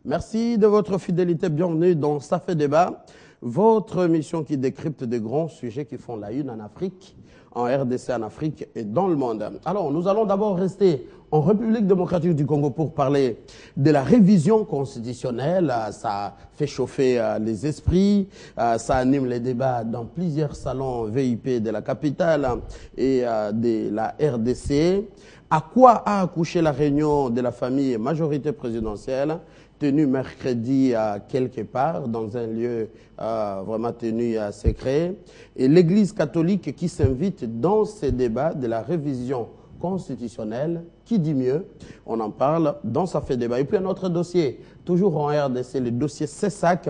Merci de votre fidélité. Bienvenue dans Ça fait débat, votre émission qui décrypte des grands sujets qui font la une en Afrique, en RDC, en Afrique et dans le monde. Alors, nous allons d'abord rester en République démocratique du Congo pour parler de la révision constitutionnelle. Ça fait chauffer les esprits, ça anime les débats dans plusieurs salons VIP de la capitale et de la RDC. À quoi a accouché la réunion de la famille majorité présidentielle tenue mercredi quelque part dans un lieu vraiment tenu secret, et l'Église catholique qui s'invite dans ces débats de la révision constitutionnelle. Qui dit mieux? On en parle dans Ça fait débat. Et puis un autre dossier, toujours en RDC, le dossier CESAC.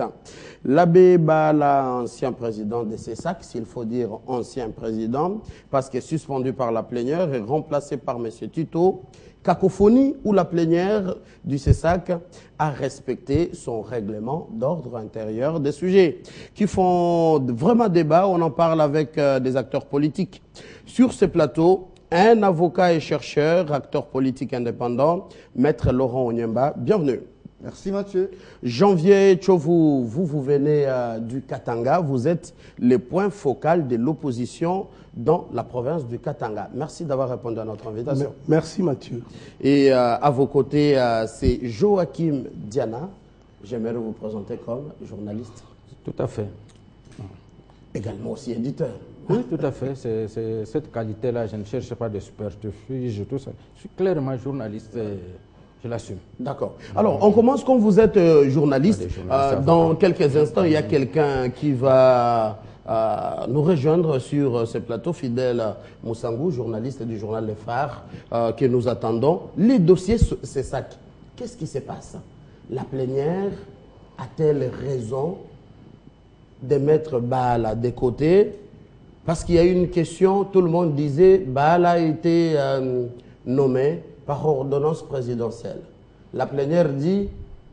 L'abbé Bala, ancien président de CESAC, s'il faut dire ancien président, parce qu'il est suspendu par la plénière et remplacé par M. Tito. Cacophonie où la plénière du CESAC a respecté son règlement d'ordre intérieur, des sujets qui font vraiment débat. On en parle avec des acteurs politiques. Sur ce plateau, un avocat et chercheur, acteur politique indépendant, Maître Laurent Onyemba. Bienvenue. Merci Mathieu. Janvier Tchovu, vous venez du Katanga, vous êtes le point focal de l'opposition dans la province du Katanga. Merci d'avoir répondu à notre invitation. Merci Mathieu. Et à vos côtés, c'est Joachim Diana. J'aimerais vous présenter comme journaliste. Tout à fait. Également aussi éditeur. Oui, tout à fait. C'est cette qualité-là, je ne cherche pas de superfuge, tout ça. Je suis clairement journaliste. Je l'assume. D'accord. Alors, on commence comme vous êtes journaliste. Dans quelques instants, il y a quelqu'un qui va nous rejoindre sur ce plateau, Fidèle Moussangou, journaliste du journal Les Phares, que nous attendons. Les dossiers, c'est ça. Qu'est-ce qui se passe? La plénière a-t-elle raison de mettre Bala de côté? Parce qu'il y a une question, tout le monde disait, Bala a été nommé par ordonnance présidentielle. La plénière dit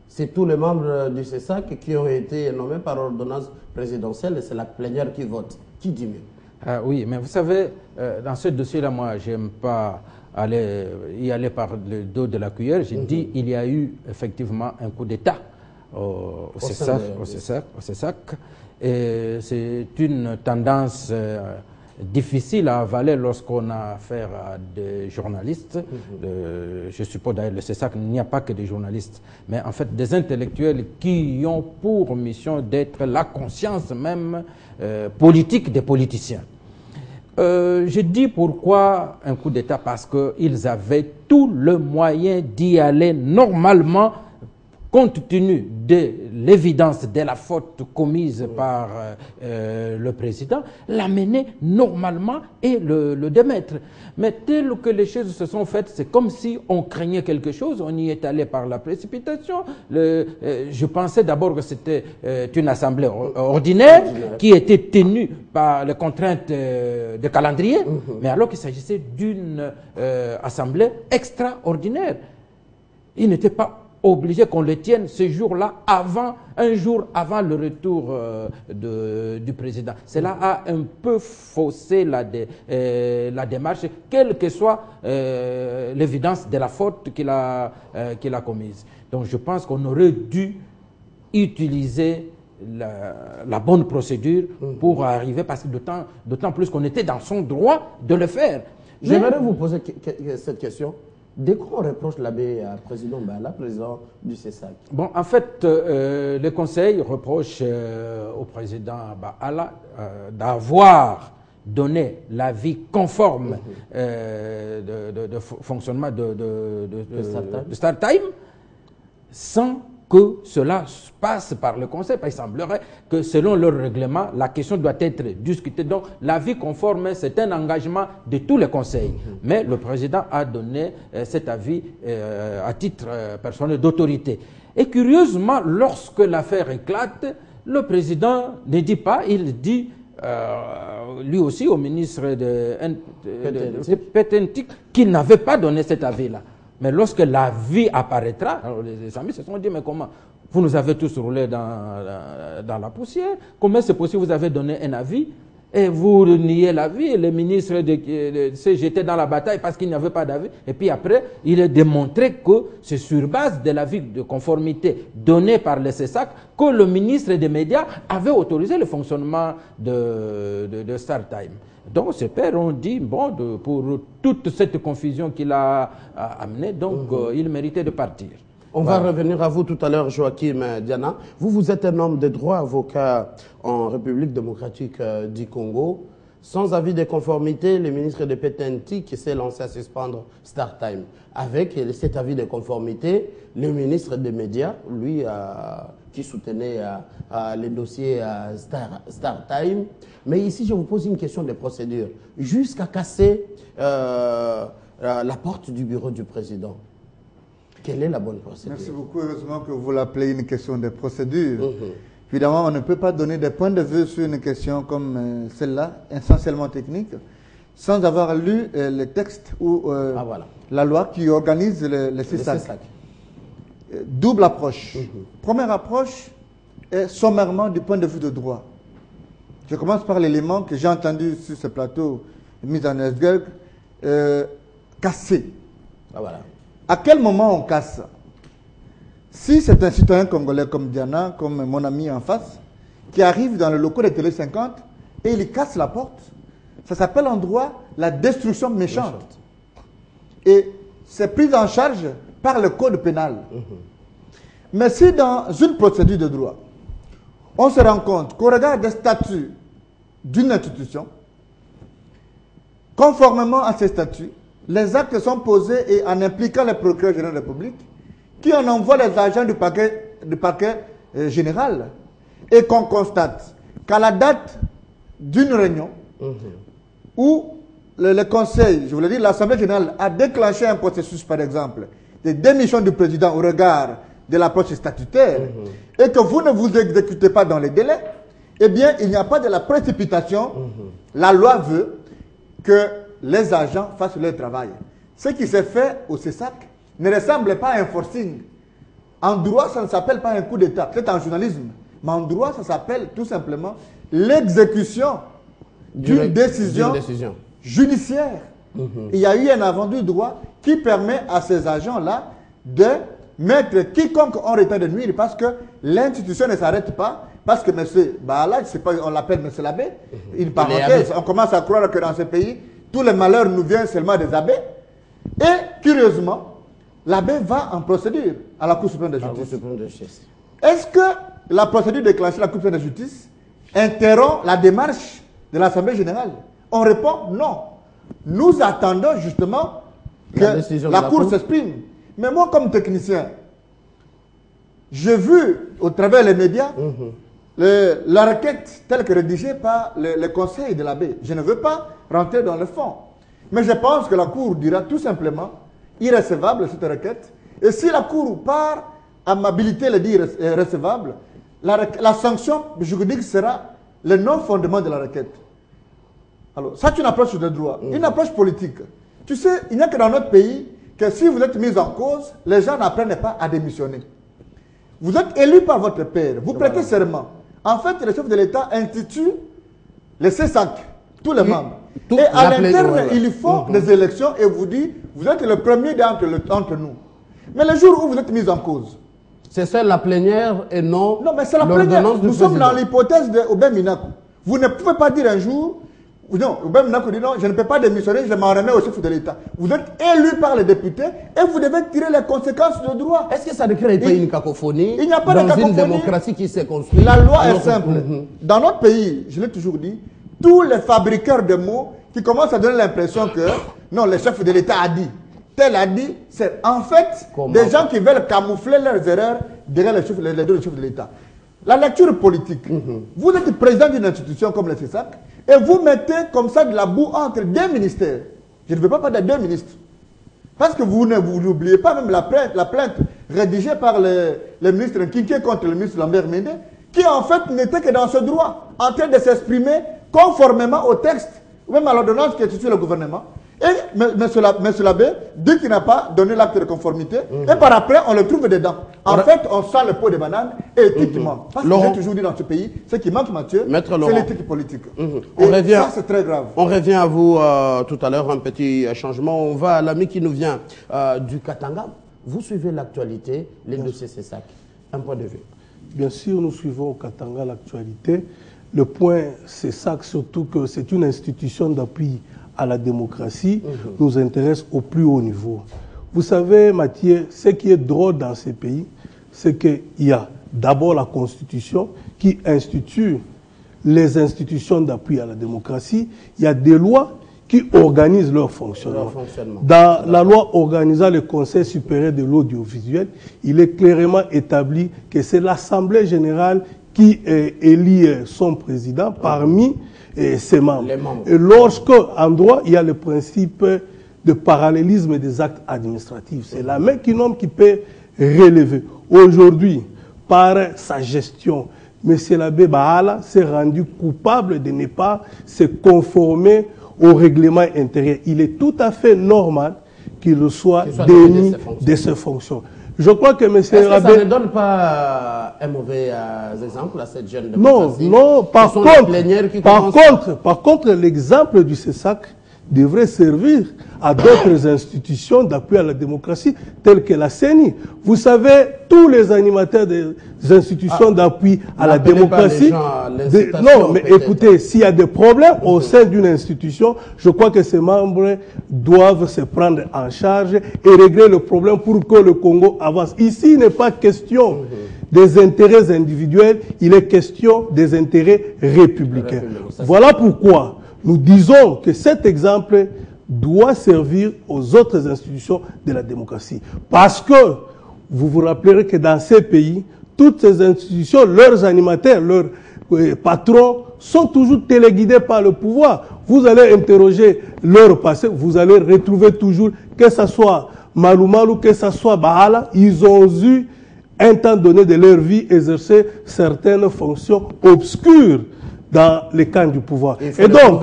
c'est tous les membres du CESAC qui ont été nommés par ordonnance présidentielle et c'est la plénière qui vote. Qui dit mieux? Oui, mais vous savez, dans ce dossier-là, moi, je n'aime pas y aller par le dos de la cuillère. J'ai dit il y a eu effectivement un coup d'État au CESAC. Et c'est une tendance difficile à avaler lorsqu'on a affaire à des journalistes. Je suppose d'ailleurs le CESAC, il n'y a pas que des journalistes, mais en fait des intellectuels qui ont pour mission d'être la conscience même politique des politiciens. Je dis pourquoi un coup d'État, parce qu'ils avaient tout le moyen d'y aller normalement, compte tenu de l'évidence de la faute commise par le président, l'amener normalement et le démettre. Mais tel que les choses se sont faites, c'est comme si on craignait quelque chose, on y est allé par la précipitation. Je pensais d'abord que c'était une assemblée ordinaire qui était tenue par les contraintes de calendrier, mais alors qu'il s'agissait d'une assemblée extraordinaire. Il n'était pas obligé qu'on le tienne ce jour-là, un jour avant le retour du président. Cela a un peu faussé la démarche, quelle que soit l'évidence de la faute qu'il a commise. Donc je pense qu'on aurait dû utiliser la bonne procédure pour arriver, parce que d'autant plus qu'on était dans son droit de le faire. J'aimerais vous poser cette question. Dès qu'on reproche l'abbé président Bala, président du CESAC? Bon, en fait, le Conseil reproche au président Bala d'avoir donné l'avis conforme de fonctionnement de Start Time sans que cela passe par le Conseil. Il semblerait que selon leur règlement, la question doit être discutée. Donc l'avis conforme, c'est un engagement de tous les conseils. Mais le président a donné cet avis à titre personnel d'autorité. Et curieusement, lorsque l'affaire éclate, le président ne dit pas, il dit lui aussi au ministre de Petentik qu'il n'avait pas donné cet avis-là. Mais lorsque l'avis apparaîtra, alors les amis se sont dit, mais comment? Vous nous avez tous roulé dans la poussière. Comment c'est possible? Vous avez donné un avis Et vous niez l'avis, le ministre s'est jeté dans la bataille parce qu'il n'y avait pas d'avis. Et puis après, il est démontré que c'est sur base de l'avis de conformité donné par le CESAC que le ministre des Médias avait autorisé le fonctionnement de StarTime. Donc, ces pairs ont dit, bon, pour toute cette confusion qu'il a amenée, donc il méritait de partir. On va revenir à vous tout à l'heure, Joachim Diana. Vous êtes un homme de droit, avocat en République démocratique du Congo. Sans avis de conformité, le ministre de PTNT qui s'est lancé à suspendre StarTime. Avec cet avis de conformité, le ministre des Médias, lui, qui soutenait les dossiers StarTime. Mais ici, je vous pose une question de procédure. Jusqu'à casser la porte du bureau du président. Quelle est la bonne procédure? Merci beaucoup. Heureusement que vous l'appelez une question de procédure. Évidemment, on ne peut pas donner des points de vue sur une question comme celle-là, essentiellement technique, sans avoir lu le texte ou la loi qui organise le CESAC. Double approche. Première approche est sommairement du point de vue de droit. Je commence par l'élément que j'ai entendu sur ce plateau, mis en exergue, casser. À quel moment on casse ça? Si c'est un citoyen congolais comme Diana, comme mon ami en face, qui arrive dans le locaux de Télé 50 et il casse la porte, ça s'appelle en droit la destruction méchante. Et c'est pris en charge par le code pénal. Mais si dans une procédure de droit, on se rend compte qu'au regard des statuts d'une institution, conformément à ces statuts, les actes sont posés et en impliquant le procureur général de la République, qui en envoie les agents du parquet général, et qu'on constate qu'à la date d'une réunion où le Conseil, je voulais dire l'Assemblée générale, a déclenché un processus, par exemple, de démission du président au regard de l'approche statutaire, et que vous ne vous exécutez pas dans les délais, eh bien, il n'y a pas de la précipitation. La loi veut que les agents fassent leur travail. Ce qui s'est fait au CESAC ne ressemble pas à un forcing. En droit, ça ne s'appelle pas un coup d'État. C'est en journalisme. Mais en droit, ça s'appelle tout simplement l'exécution d'une décision judiciaire. Il y a eu un avant du droit qui permet à ces agents-là de mettre quiconque en retard de nuire parce que l'institution ne s'arrête pas. Parce que M. Baala, on l'appelle M. l'abbé, une parenthèse, on commence à croire que dans ce pays, tous les malheurs nous viennent seulement des abbés. Et curieusement, l'abbé va en procédure à la Cour suprême de justice. Est-ce que la procédure déclenchée à la Cour suprême de justice interrompt la démarche de l'Assemblée générale? On répond non. Nous attendons justement que la Cour s'exprime. Mais moi, comme technicien, j'ai vu au travers des médias la requête telle que rédigée par le conseil de l'abbé. Je ne veux pas rentrer dans le fond. Mais je pense que la Cour dira tout simplement irrecevable cette requête. Et si la Cour, par amabilité, le dit recevable, la sanction juridique sera le non-fondement de la requête. Alors, ça c'est une approche de droit. Une approche politique. Tu sais, il n'y a que dans notre pays que si vous êtes mis en cause, les gens n'apprennent pas à démissionner. Vous êtes élu par votre père, vous prêtez serment. En fait, le chef de l'État institue le CESAC, tous les membres. Et à l'interne, il faut des élections et vous dit, vous êtes le premier d'entre nous. Mais le jour où vous êtes mis en cause, c'est seule la plénière et non. Non, mais c'est la plénière. Nous sommes dans l'hypothèse de Aubin Minakou. Vous ne pouvez pas dire un jour, non, Aubin Minakou dit non, je ne peux pas démissionner, je m'en remets au chef de l'État. Vous êtes élu par les députés et vous devez tirer les conséquences de droit. Est-ce que ça ne crée pas une cacophonie? Il n'y a pas de cacophonie. Dans une démocratie qui s'est construite. La loi est simple. Dans notre pays, je l'ai toujours dit, tous les fabricants de mots qui commencent à donner l'impression que non, le chef de l'État a dit, tel a dit, c'est en fait des gens qui veulent camoufler leurs erreurs derrière les deux chefs de l'État. La lecture politique. Vous êtes président d'une institution comme le CESAC et vous mettez comme ça de la boue entre deux ministères. Je ne veux pas parler de deux ministres. Parce que vous n'oubliez pas même la plainte rédigée par le ministre Nkinké contre le ministre Lambert Mende, qui en fait n'était que dans ce droit, en train de s'exprimer conformément au texte, ou même à l'ordonnance qui est sur le gouvernement, Et M. Labbé dit qu'il n'a pas donné l'acte de conformité. Et par après, on le trouve dedans. En fait, on sent le pot de banane et éthiquement. Parce que j'ai toujours dit dans ce pays, ce qui manque, Mathieu, c'est l'éthique politique. Et ça, c'est très grave. On revient à vous tout à l'heure, un petit changement. On va à l'ami qui nous vient du Katanga. Vous suivez l'actualité, les dossiers CESAC. Un point de vue. Bien sûr, nous suivons au Katanga l'actualité. Le point CESAC, surtout que c'est une institution d'appui à la démocratie, nous intéresse au plus haut niveau. Vous savez, Mathieu, ce qui est drôle dans ces pays, c'est qu'il y a d'abord la Constitution qui institue les institutions d'appui à la démocratie. Il y a des lois qui organisent leur fonctionnement. Dans la loi organisant le Conseil supérieur de l'audiovisuel, il est clairement établi que c'est l'Assemblée générale qui élit son président parmi ses membres. Et lorsque, en droit, il y a le principe de parallélisme des actes administratifs, c'est la main qui nomme qui peut relever. Aujourd'hui, par sa gestion, M. Labbé Bahala s'est rendu coupable de ne pas se conformer au règlement intérieur. Il est tout à fait normal qu'il soit démis de ses fonctions. Je crois que M. Labbé... Est-ce que ça ne donne pas un mauvais exemple à cette jeune démocratie? Non, par contre, l'exemple du CESAC devrait servir à d'autres institutions d'appui à la démocratie, telles que la CENI. Vous savez, tous les animateurs des institutions d'appui à la démocratie... Non, mais écoutez, s'il y a des problèmes au sein d'une institution, je crois que ces membres doivent se prendre en charge et régler le problème pour que le Congo avance. Ici, il n'est pas question des intérêts individuels, il est question des intérêts républicains. Voilà pourquoi nous disons que cet exemple doit servir aux autres institutions de la démocratie. Parce que vous vous rappellerez que dans ces pays, toutes ces institutions, leurs animateurs, leurs patrons sont toujours téléguidés par le pouvoir. Vous allez interroger leur passé, vous allez retrouver toujours, que ce soit Malou Malou, que ce soit Bahala, ils ont eu un temps donné de leur vie exercer certaines fonctions obscures dans les camps du pouvoir. Et donc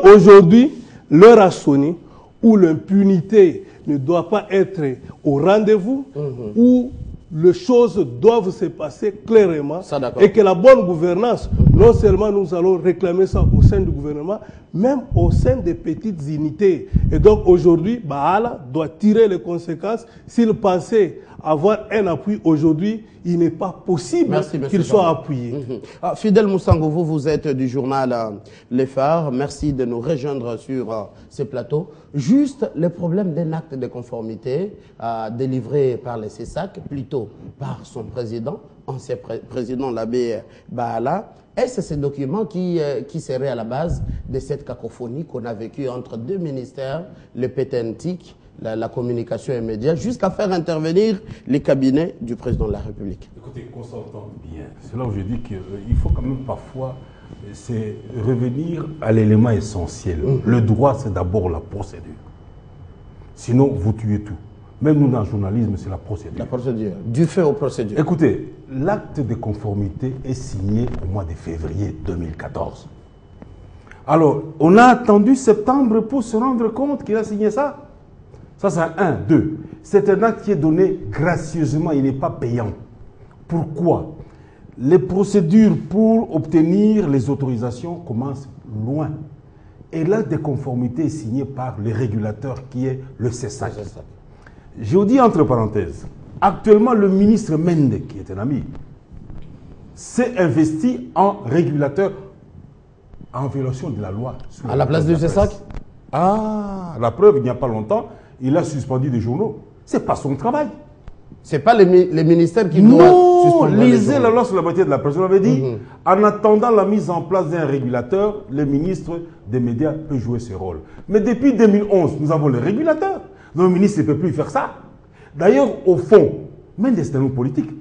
aujourd'hui, l'heure a sonné où l'impunité ne doit pas être au rendez-vous, où les choses doivent se passer clairement et que la bonne gouvernance, non seulement nous allons réclamer ça au sein du gouvernement, même au sein des petites unités. Et donc aujourd'hui, Bahala doit tirer les conséquences. S'il pensait avoir un appui aujourd'hui, il n'est pas possible qu'il soit appuyé. Fidèle Moussango, vous êtes du journal Les Phares. Merci de nous rejoindre sur ces plateaux. Juste le problème d'un acte de conformité délivré par les CESAC, plutôt par son président, ancien président Labbé Bahala. Est-ce ces documents qui seraient à la base de cette cacophonie qu'on a vécue entre deux ministères, le PTNTIC, la communication et médias, jusqu'à faire intervenir les cabinets du président de la République? Écoutez, qu'on s'entende bien. C'est là où je dis qu'il faut quand même parfois revenir à l'élément essentiel. Le droit, c'est d'abord la procédure. Sinon, vous tuez tout. Même nous, dans le journalisme, c'est la procédure. La procédure. Du fait aux procédures. Écoutez, l'acte de conformité est signé au mois de février 2014. Alors, on a attendu septembre pour se rendre compte qu'il a signé ça. Ça, c'est un. Deux, c'est un acte qui est donné gracieusement, il n'est pas payant. Pourquoi? Les procédures pour obtenir les autorisations commencent loin. Et l'acte de conformité est signé par le régulateur qui est le CESAC. Je vous dis entre parenthèses, actuellement le ministre Mende, qui est un ami, s'est investi en régulateur en violation de la loi. À la place du CESAC? Ah, la preuve, il n'y a pas longtemps, il a suspendu des journaux. Ce n'est pas son travail. Ce n'est pas les ministères qui doivent suspendre les journaux. Lisez la loi sur la liberté de la presse. On avait dit, en attendant la mise en place d'un régulateur, le ministre des médias peut jouer ce rôle. Mais depuis 2011, nous avons le régulateur. Le ministre ne peut plus faire ça. D'ailleurs, au fond, même des systèmes politiques,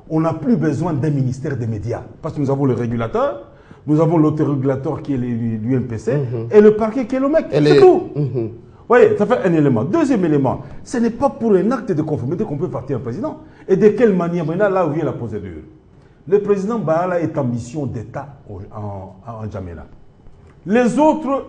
on n'a plus besoin d'un ministère des médias. Parce que nous avons le régulateur, nous avons l'autorégulateur qui est l'UNPC, et le parquet qui est le mec. C'est tout. Vous voyez, ça fait un élément. Deuxième élément, ce n'est pas pour un acte de conformité qu'on peut partir un président. Et de quelle manière? Maintenant, là où vient la procédure. Le président Bahala est en mission d'État en Djamena. Les autres